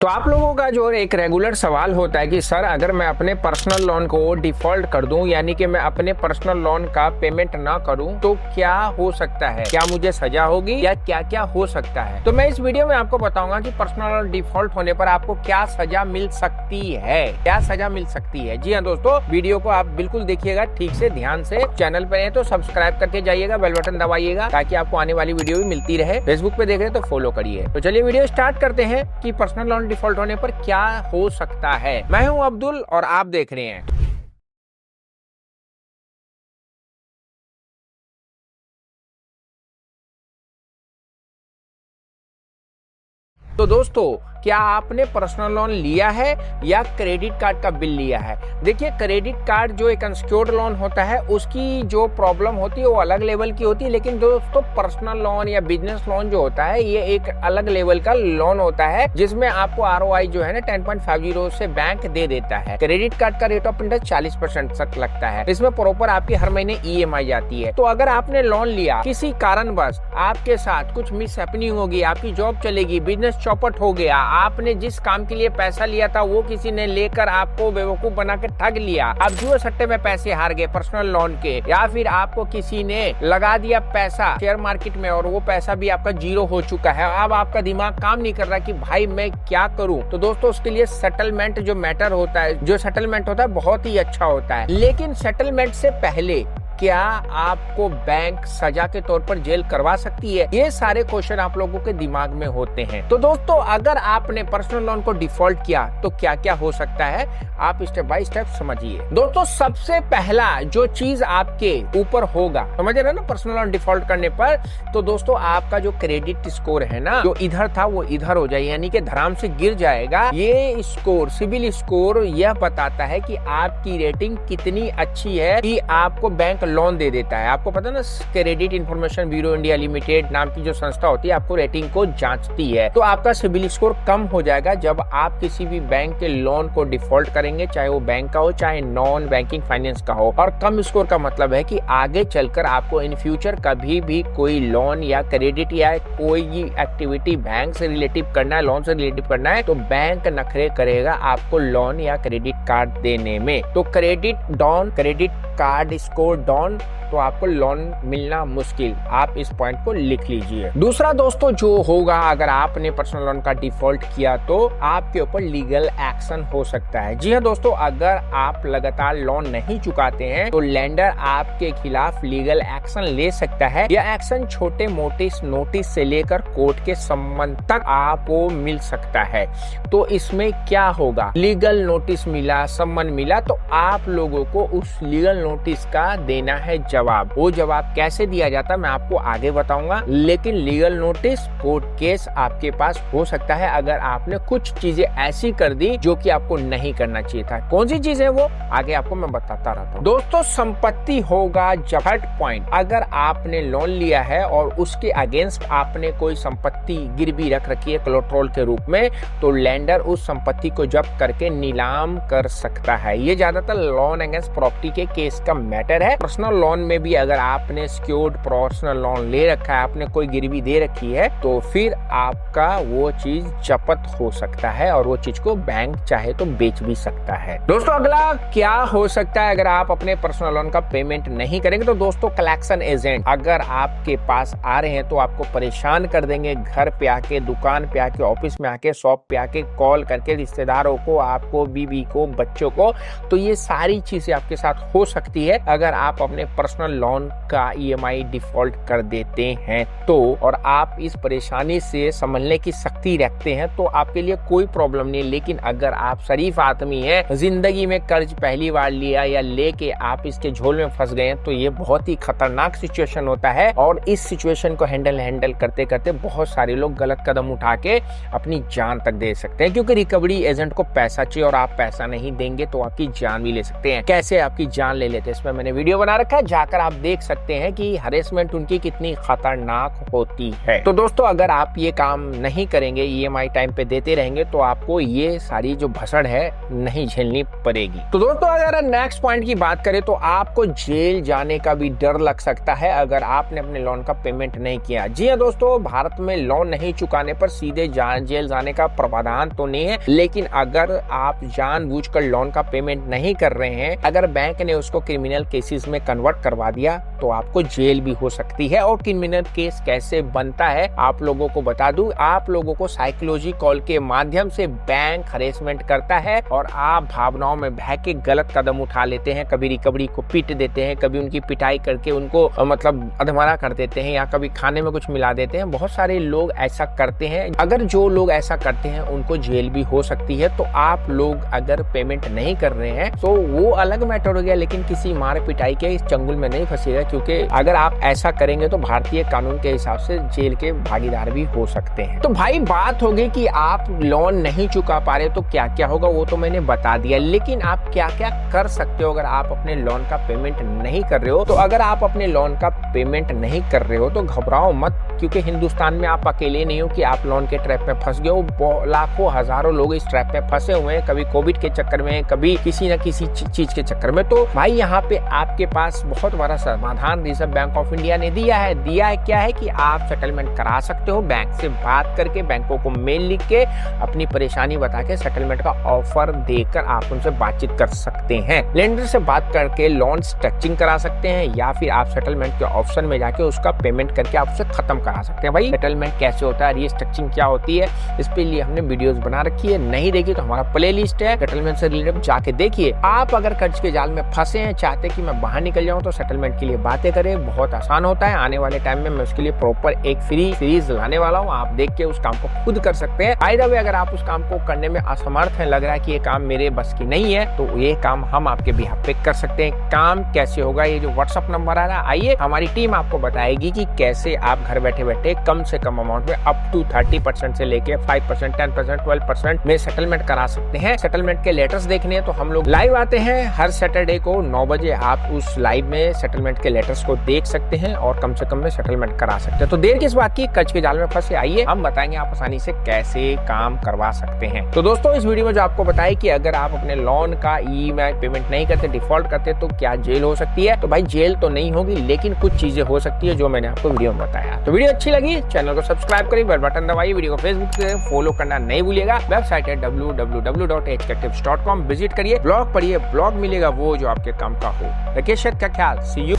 तो आप लोगों का जो एक रेगुलर सवाल होता है कि सर अगर मैं अपने पर्सनल लोन को डिफॉल्ट कर दूं, यानी कि मैं अपने पर्सनल लोन का पेमेंट ना करूं, तो क्या हो सकता है, क्या मुझे सजा होगी या क्या क्या हो सकता है। तो मैं इस वीडियो में आपको बताऊंगा कि पर्सनल लोन डिफॉल्ट होने पर आपको क्या सजा मिल सकती है, क्या सजा मिल सकती है। जी हाँ दोस्तों, वीडियो को आप बिल्कुल देखिएगा ठीक से, ध्यान से। चैनल पर है तो सब्सक्राइब करके जाइएगा, बेल बटन दबाइएगा ताकि आपको आने वाली वीडियो भी मिलती रहे। फेसबुक पे देख रहे तो फॉलो करिए। तो चलिए वीडियो स्टार्ट करते हैं कि पर्सनल लोन डिफॉल्ट होने पर क्या हो सकता है। मैं हूं अब्दुल और आप देख रहे हैं। तो दोस्तों, क्या आपने पर्सनल लोन लिया है या क्रेडिट कार्ड का बिल लिया है। देखिए, क्रेडिट कार्ड जो एक अनसिक्योर्ड लोन होता है उसकी जो प्रॉब्लम होती है वो अलग लेवल की होती है, लेकिन दोस्तों पर्सनल लोन या बिजनेस लोन जो होता है ये एक अलग लेवल का लोन होता है जिसमें आपको ROI जो है ना 10.50 से बैंक दे देता है। क्रेडिट कार्ड का रेट ऑफ इंटरेस्ट 40% तक लगता है। इसमें प्रॉपर आपकी हर महीने EMI जाती है। तो अगर आपने लोन लिया, किसी कारणवश आपके साथ कुछ मिस हैपनिंग होगी, आपकी जॉब चलेगी, बिजनेस चौपट हो गया, आपने जिस काम के लिए पैसा लिया था वो किसी ने लेकर आपको बेवकूफ बना के ठग लिया, आप जुए सट्टे में पैसे हार गए पर्सनल लोन के, या फिर आपको किसी ने लगा दिया पैसा शेयर मार्केट में और वो पैसा भी आपका जीरो हो चुका है। अब आपका दिमाग काम नहीं कर रहा कि भाई मैं क्या करूं। तो दोस्तों, उसके लिए सेटलमेंट जो मैटर होता है, जो सेटलमेंट होता है बहुत ही अच्छा होता है। लेकिन सेटलमेंट से पहले क्या आपको बैंक सजा के तौर पर जेल करवा सकती है, ये सारे क्वेश्चन आप लोगों के दिमाग में होते हैं। तो दोस्तों, अगर आपने पर्सनल लोन को डिफॉल्ट किया तो क्या क्या हो सकता है, आप स्टेप बाय स्टेप समझिए। दोस्तों, सबसे पहला जो चीज आपके ऊपर होगा, समझ रहे ना, पर्सनल लोन डिफॉल्ट करने पर, तो दोस्तों आपका जो क्रेडिट स्कोर है ना, जो इधर था वो इधर हो जाए, यानी कि धराम से गिर जाएगा। ये स्कोर, सिविल स्कोर, यह बताता है कि आपकी रेटिंग कितनी अच्छी है कि आपको बैंक लोन दे देता है। आपको पता ना, credit information bureau India limited नाम की जो संस्था होती है आपको रेटिंग को जांचती है। तो आपका सिविल स्कोर कम हो जाएगा जब आप किसी भी बैंक के लोन को डिफॉल्ट करेंगे, चाहे वो बैंक का हो चाहे नॉन बैंकिंग फाइनेंस का हो। और कम स्कोर का मतलब है कि आगे चलकर आपको इन फ्यूचर कभी भी कोई लोन या क्रेडिट या कोई एक्टिविटी बैंक से रिलेटिव करना है, लोन से रिलेटिव करना है, तो बैंक नखरे करेगा आपको लोन या क्रेडिट कार्ड देने में। तो credit down, credit card score down, तो आपको लोन मिलना मुश्किल। आप इस पॉइंट को लिख लीजिए। दूसरा दोस्तों जो होगा, अगर आपने पर्सनल लोन का डिफॉल्ट किया तो आपके ऊपर लीगल एक्शन हो सकता है। जी हाँ दोस्तों, अगर आप लगातार लोन नहीं चुकाते हैं तो लेंडर आपके खिलाफ लीगल एक्शन ले सकता है। यह एक्शन छोटे मोटे नोटिस से लेकर कोर्ट के सम्मन तक आपको मिल सकता है। तो इसमें क्या होगा, लीगल नोटिस मिला, सम्मन मिला, तो आप लोगों को उस लीगल नोटिस का देना है जवाब। वो जवाब कैसे दिया जाता है मैं आपको आगे बताऊंगा। लेकिन लीगल नोटिस, कोर्ट केस आपके पास हो सकता है अगर आपने कुछ चीजें ऐसी कर दी जो कि आपको नहीं करना चाहिए था। कौन सी चीजें वो आगे आपको मैं बताता रहता हूँ। दोस्तों, संपत्ति होगा थर्ड पॉइंट। अगर आपने लोन लिया है और उसके अगेंस्ट आपने कोई संपत्ति गिरवी रख रखी है कोलेटरल के रूप में, तो लेंडर उस संपत्ति को जब्त करके नीलाम कर सकता है। ये ज्यादातर लोन अगेंस्ट प्रॉपर्टी के केस का मैटर है। पर्सनल लोन में भी अगर आपने सिक्योर्ड पर्सनल लोन ले रखा है, आपने कोई गिरवी दे रखी है, तो फिर आपका वो चीज जब्त हो सकता है और वो चीज को बैंक चाहे तो बेच भी सकता है। दोस्तों, अगला क्या हो सकता है अगर आप अपने पर्सनल लोन का पेमेंट नहीं करेंगे, तो दोस्तों कलेक्शन एजेंट अगर आपके पास आ रहे हैं तो आपको परेशान कर देंगे। घर पे आके, दुकान पे आके, ऑफिस में आके, शॉप पे आके, कॉल करके रिश्तेदारों को, आपको, बीवी को, बच्चों को। तो ये सारी चीजें आपके साथ हो सकती है अगर आप अपने पर्सनल लोन का EMI डिफॉल्ट कर देते हैं तो। और आप इस परेशानी से संभलने की शक्ति रखते हैं तो आपके लिए कोई प्रॉब्लम नहीं। लेकिन अगर आप शरीफ आदमी हैं, जिंदगी में कर्ज पहली बार लिया या लेके आप इसके झोल में फंस गए हैं, तो ये बहुत ही खतरनाक सिचुएशन होता है। और इस सिचुएशन को हैंडल करते करते बहुत सारे लोग गलत कदम उठा के अपनी जान तक दे सकते हैं, क्योंकि रिकवरी एजेंट को पैसा चाहिए और आप पैसा नहीं देंगे तो आपकी जान भी ले सकते हैं। कैसे आपकी जान ले लेते हैं, इसमें मैंने वीडियो बना बना रखा है, जाकर आप देख सकते हैं कि हरेसमेंट उनकी कितनी खतरनाक होती है। तो दोस्तों अगर आप ये काम नहीं करेंगे, EMI टाइम पे देते रहेंगे, तो आपको ये सारी जो भसड़ है नहीं झेलनी पड़ेगी। तो दोस्तों अगर नेक्स्ट पॉइंट की बात करें तो आपको जेल जाने का भी डर लग सकता है अगर आपने अपने लोन का पेमेंट नहीं किया। जी हाँ दोस्तों, भारत में लोन नहीं चुकाने पर सीधे जेल जाने का प्रावधान तो नहीं है, लेकिन अगर आप जानबूझकर लोन का पेमेंट नहीं कर रहे हैं, अगर बैंक ने उसको क्रिमिनल केसेस में कन्वर्ट करवा दिया तो आपको जेल भी हो सकती है। और क्रिमिनल केस कैसे बनता है आप लोगों को बता दूं, आप लोगों को साइकोलॉजी कॉल के माध्यम से बैंक हरेसमेंट करता है और आप भावनाओं में बह के गलत कदम उठा लेते हैं। कभी रिकवरी को पीट देते हैं, कभी उनकी पिटाई करके उनको मतलब अधमरा कर देते हैं, या कभी खाने में कुछ मिला देते हैं। बहुत सारे लोग ऐसा करते हैं। अगर जो लोग ऐसा करते हैं उनको जेल भी हो सकती है। तो आप लोग अगर पेमेंट नहीं कर रहे हैं तो वो अलग मैटर हो गया, लेकिन किसी मार पिटाई के इस चंगुल में नहीं फंसेगा, क्योंकि अगर आप ऐसा करेंगे तो भारतीय कानून के हिसाब से जेल के भागीदार भी हो सकते हैं। तो भाई बात होगी कि आप लोन नहीं चुका पा रहे तो क्या क्या होगा, वो तो मैंने बता दिया, लेकिन आप क्या क्या कर सकते हो अगर आप अपने लोन का पेमेंट नहीं कर रहे हो। तो अगर आप अपने लोन का पेमेंट नहीं कर रहे हो तो घबराओ मत, क्योंकि हिंदुस्तान में आप अकेले नहीं हो कि आप लोन के ट्रैप में फंस गए हो। लाखों हजारों लोग इस ट्रैप में फंसे हुए हैं, कभी कोविड के चक्कर में, कभी किसी न किसी चीज के चक्कर में। तो भाई यहाँ पे आपके पास बहुत बड़ा समाधान रिजर्व बैंक ऑफ इंडिया ने दिया है। क्या है कि आप सेटलमेंट करा सकते हो बैंक से बात करके, बैंकों को मेल लिख के अपनी परेशानी बता के सेटलमेंट का ऑफर देकर आप उनसे बातचीत कर सकते हैं। लेंडर से बात करके लोन स्ट्रक्चरिंग करा सकते हैं, या फिर आप सेटलमेंट के ऑप्शन में जाके उसका पेमेंट करके आप उसे खत्म करा सकते हैं। भाई सेटलमेंट कैसे होता है, रीस्ट्रक्चरिंग क्या होती है, इस पे लिए हमने वीडियोस बना रखी है। नहीं देखी तो हमारा प्लेलिस्ट है, सेटलमेंट से रिलेटेड जाके देखिए। आप अगर कर्ज के जाल में फंसे हैं, चाहते कि मैं बाहर निकल जाऊं, तो सेटलमेंट के लिए बातें करें, बहुत आसान होता है। आने वाले टाइम में मैं उसके लिए प्रॉपर एक फ्री सीरीज लाने वाला हूँ, आप देख के उस काम को खुद कर सकते हैं। बाय द वे अगर आप उस काम को करने में असमर्थ हैं, लग रहा है कि ये काम मेरे बस की नहीं है, तो ये काम हम आपके बिहाफ पे कर सकते हैं। काम कैसे होगा, ये जो व्हाट्सएप नंबर आ रहा है, आइए हमारी टीम आपको बताएगी कि कैसे आप घर बैठे बैठे कम से कम अमाउंट में अप टू 30% से लेके 5%, 10%, 12% में सेटलमेंट करा सकते हैं। सेटलमेंट के लेटर्स देखने हैं तो हम लोग लाइव आते हैं हर सैटरडे को 9 बजे। आप उस लाइव में सेटलमेंट के लेटर्स को देख सकते हैं और कम से कम में सेटलमेंट करा सकते हैं। तो देर किस बात की, कर्ज के जाल में फंसे, आइए हम बताएंगे आप आसानी से कैसे काम करवा सकते हैं। तो दोस्तों इस वीडियो में जो आपको बताया कि अगर आप अपने लोन का EMI पेमेंट नहीं करते, डिफॉल्ट करते, तो क्या जेल हो सकती है। तो भाई जेल तो नहीं होगी, लेकिन कुछ चीजें हो सकती है जो मैंने आपको वीडियो में बताया। तो वीडियो अच्छी लगी चैनल को सब्सक्राइब करिए, बेल बटन दबाइए, वीडियो को फेसबुक से फॉलो करना नहीं भूलिएगा। वेबसाइट है www.hktips.com, विजिट करिए, ब्लॉग पढ़िए, ब्लॉग मिलेगा वो जो आपके काम का हो। राकेश का ख्याल, सी यू।